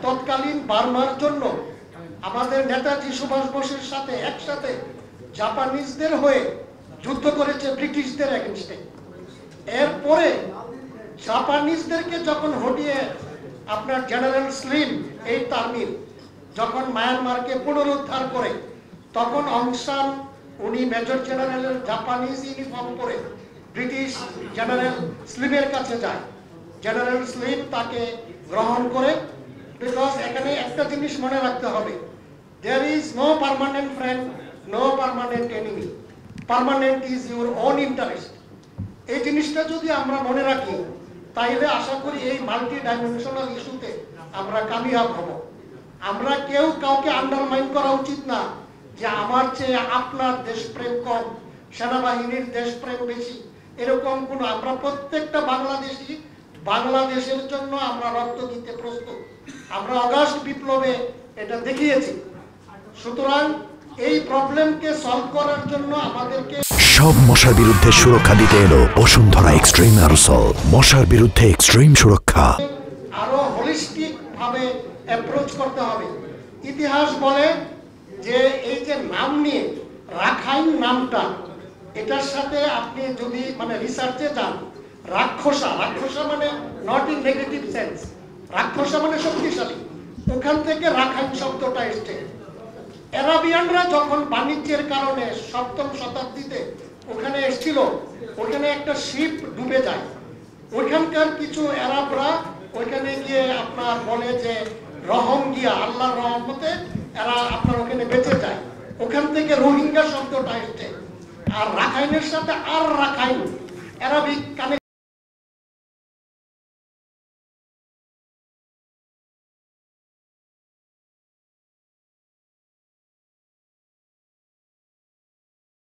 তৎকালীন বার্মার জন্য আমাদের নেতাজি সুভাষ বোসের সাথে একসাথে জাপানিজদের হয়ে যুদ্ধ করেছে ব্রিটিশদের এগেইনস্টে। এরপরে জাপানিজদেরকে যখন হটিয়ে আপনার জেনারেল স্লিম এই তামিল যখন মায়ানমারকে পুনরুদ্ধার করে, তখন অং সান উনি মেজর জেনারেলের জাপানিজ ইউনিফর্ম পরে ব্রিটিশ জেনারেল স্লিমের কাছে যায়। জেনারেল স্লিম তাকে গ্রহণ করে, বিকজ এখানে একটা জিনিস মনে রাখতে হবে, there is no permanent friend, no permanent enemy, permanent is your own interest. এই জিনিসটা যদি আমরা মনে রাখি, তাইলে আশা করি এই মাল্টি ডাইমেনশনাল ইস্যুতে আমরা কামিয়াব হব। আমরা কেউ কাউকে আন্ডারমাইন করা উচিত না যে আমার চেয়ে আপনার দেশপ্রেম কম, সেনাবাহিনীর দেশপ্রেম বেশি, এরকম কোনো। আমরা প্রত্যেকটা বাংলাদেশি বাংলাদেশের জন্য আমরা রক্ত দিতে প্রস্তুত। আমরা আগস্ট বিপ্লবে এটা দেখিয়েছি। সুতরাং এই প্রবলেমকে সলভ করার জন্য আমাদেরকে সব মশার বিরুদ্ধে সুরক্ষা দিতে এলো বসুন্ধরা এক্সট্রিম অ্যারোসল। মশার বিরুদ্ধে এক্সট্রিম সুরক্ষা আরো হোলিস্টিক ভাবে অ্যাপ্রোচ করতে হবে। ইতিহাস বলে যে এই যে নাম নিয়ে রাখাইন নামটা, এটার সাথে আপনি যদি মানে রিসার্চে যান, রাক্ষসা, রাক্ষসা মানে নট ইন নেগেটিভ সেন্স, রাক্ষসা মানে শক্তিশালী, ওখান থেকে রাখাইন শব্দটা এসছে। অ্যারাবিয়ানরা যখন বাণিজ্যের কারণে 7ম শতাব্দীতে ওখানে এসেছিল, ওখানে একটা শিপ ডুবে যায়। ওইখানকার কিছু আরবরা ওইখানে গিয়ে আপনার বলে যে রহম গিয়া, আল্লাহর রহমতে এরা আপনার ওখানে বেঁচে যায়। ওখান থেকে রোহিঙ্গা শব্দটা এসছে। আর রাখাইনের সাথে আর রাখাইন অ্যারাবিক কানেকশন